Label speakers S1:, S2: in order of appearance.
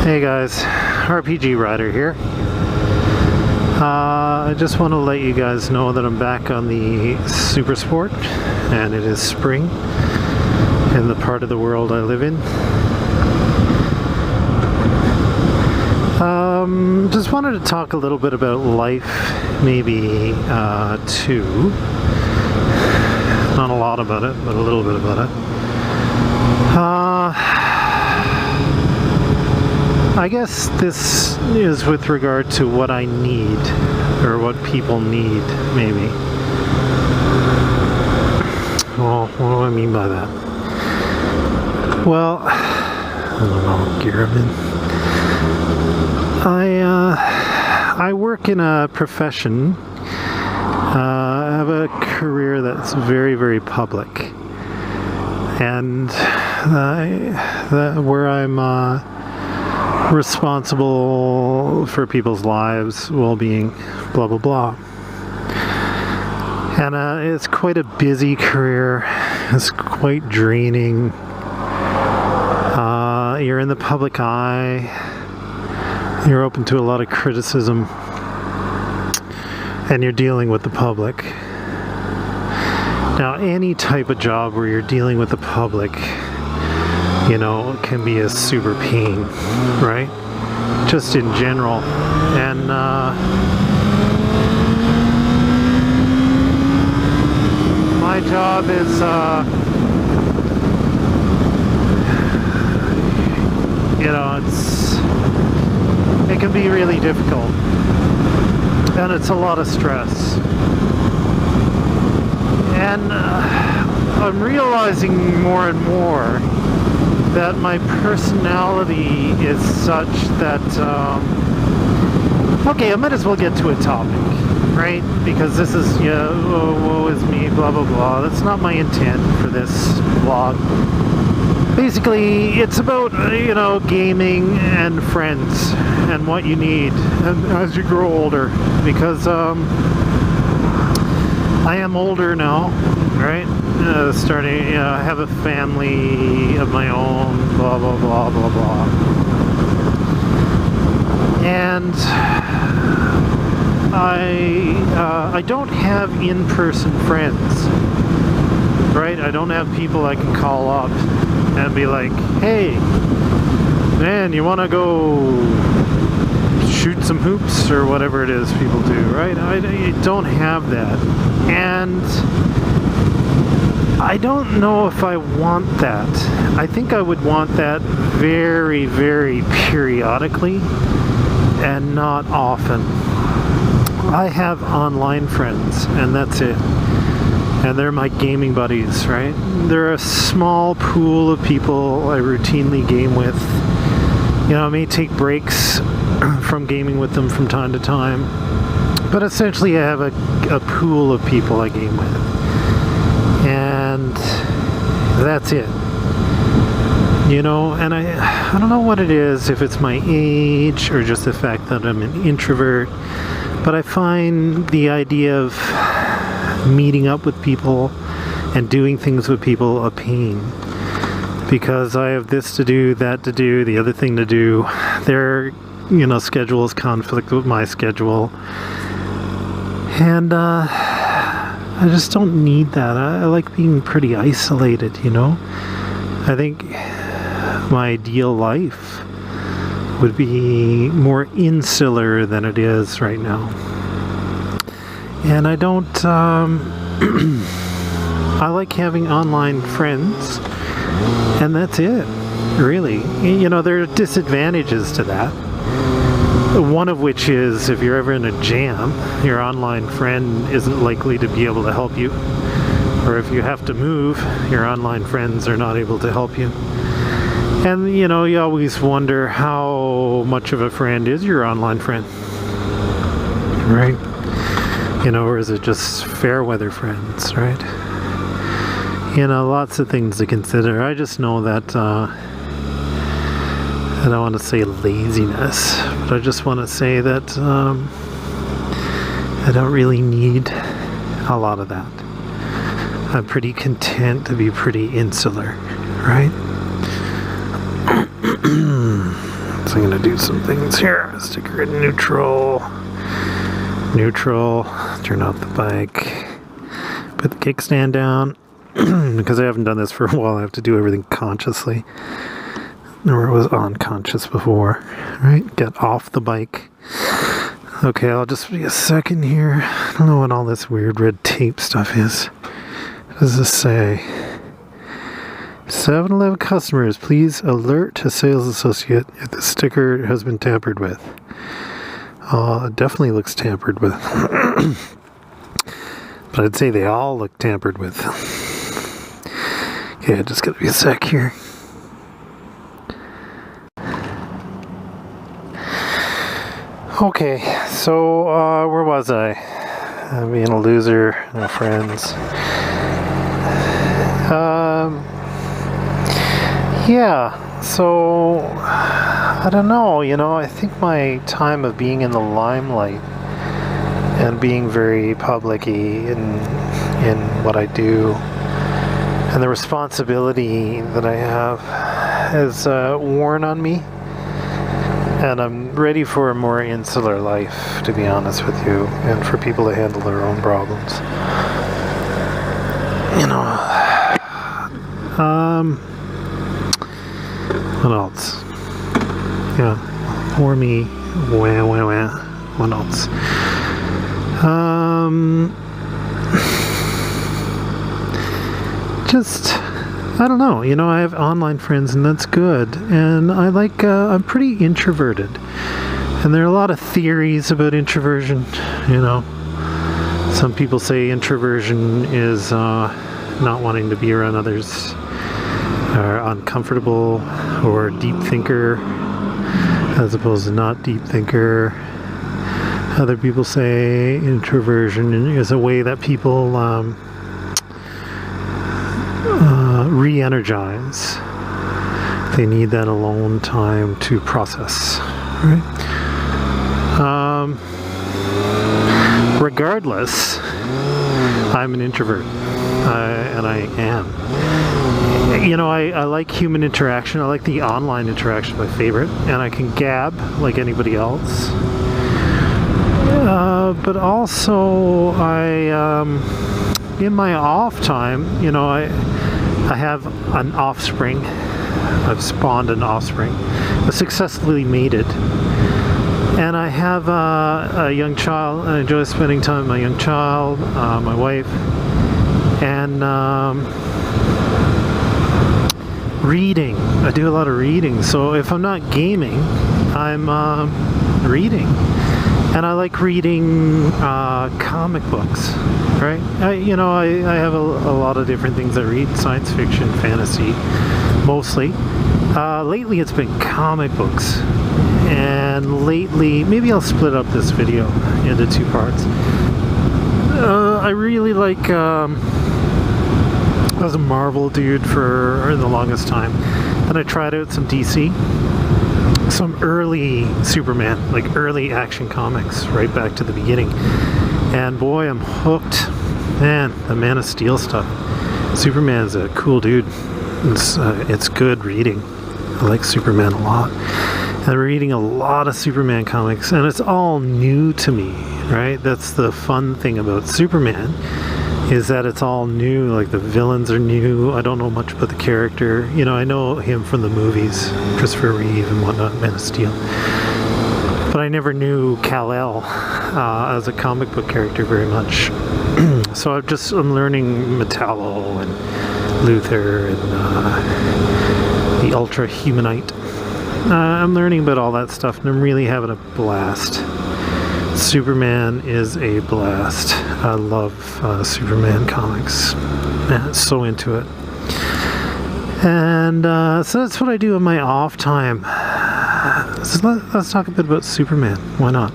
S1: Hey guys, RPG Rider here. I just want to let you guys know that I'm back on the Super Sport, and it is spring in the part of the world I live in. Just wanted to talk a little bit about life, maybe too. Not a lot about it, but a little bit about it. I guess this is with regard to what I need, or what people need, maybe. Well, what do I mean by that? Well, I don't know, gear I'm in. I work in a profession, I have a career that's very, very public. And where I'm responsible for people's lives, well-being, blah blah blah. And it's quite a busy career. It's quite draining. You're in the public eye. You're open to a lot of criticism, and you're dealing with the public. Now, any type of job where you're dealing with the public, you know, can be a super pain, right? Just in general. And my job is you know, it can be really difficult, and it's a lot of stress. And I'm realizing more and more that my personality is such that, okay, I might as well get to a topic, right? Because this is, woe is me, blah, blah, blah. That's not my intent for this vlog. Basically, it's about, gaming and friends and what you need as you grow older. Because, I am older now, right? Starting, I have a family of my own, blah, blah, blah, blah, blah. And I don't have in-person friends, right? I don't have people I can call up and be like, hey, man, you want to go shoot some hoops or whatever it is people do, right? I don't have that. And I don't know if I want that. I think I would want that very, very periodically and not often. I have online friends, and that's it. And they're my gaming buddies, right? They're a small pool of people I routinely game with. I may take breaks from gaming with them from time to time. But essentially I have a pool of people I game with. And that's it. And I don't know what it is, if it's my age or just the fact that I'm an introvert, but I find the idea of meeting up with people and doing things with people a pain. Because I have this to do, that to do, the other thing to do. Their, schedules conflict with my schedule. And I just don't need that. I like being pretty isolated, I think my ideal life would be more insular than it is right now. And I don't, I like having online friends, and that's it, really. There are disadvantages to that. One of which is, if you're ever in a jam, your online friend isn't likely to be able to help you. Or if you have to move, your online friends are not able to help you. And, you always wonder how much of a friend is your online friend, right? Or is it just fair weather friends, right? Lots of things to consider. I just know that, I don't want to say laziness, but I just want to say that I don't really need a lot of that. I'm pretty content to be pretty insular, right? I'm going to do some things here. Sticker in neutral. Neutral. Turn off the bike. Put the kickstand down. Because I haven't done this for a while, I have to do everything consciously. Or it was unconscious before. Right? Get off the bike. Okay, I'll just be a second here. I don't know what all this weird red tape stuff is. What does this say? 7-Eleven customers, please alert a sales associate if the sticker has been tampered with. It definitely looks tampered with. But I'd say they all look tampered with. Okay, just gotta be a sec here. Okay, so where was I? I'm being a loser, no friends. Yeah, so I don't know, I think my time of being in the limelight and being very public-y in what I do and the responsibility that I have has worn on me. And I'm ready for a more insular life, to be honest with you, and for people to handle their own problems. What else? Yeah, for me, what else? Just, I don't know, I have online friends and that's good, and I'm pretty introverted, and there are a lot of theories about introversion, Some people say introversion is not wanting to be around others, or uncomfortable, or deep thinker, as opposed to not deep thinker. Other people say introversion is a way that people re-energize. They need that alone time to process, right? Regardless, I'm an introvert, and I am. I like human interaction. I like the online interaction, my favorite, and I can gab like anybody else. But also, in my off time, I have an offspring. I've spawned an offspring. I've successfully mated. And I have a young child. I enjoy spending time with my young child, my wife, and reading. I do a lot of reading. So if I'm not gaming, I'm reading. And I like reading comic books, right? I have a lot of different things I read, science fiction, fantasy, mostly. Lately it's been comic books. And lately, maybe I'll split up this video into 2 parts. I really like, I was a Marvel dude for the longest time. Then I tried out some DC. Some early Superman, like early Action Comics, right back to the beginning. And boy, I'm hooked. Man, the Man of Steel stuff. Superman's a cool dude. It's good reading. I like Superman a lot. And I'm reading a lot of Superman comics, and it's all new to me, right? That's the fun thing about Superman, is that it's all new. Like, the villains are new. I don't know much about the character. I know him from the movies, Christopher Reeve and whatnot, Man of Steel. But I never knew Kal-El as a comic book character very much. So I'm learning Metallo and Luthor and the Ultra Humanite. I'm learning about all that stuff, and I'm really having a blast. Superman is a blast. I love Superman comics. Man, so into it. And so that's what I do in my off time. So let's talk a bit about Superman. Why not?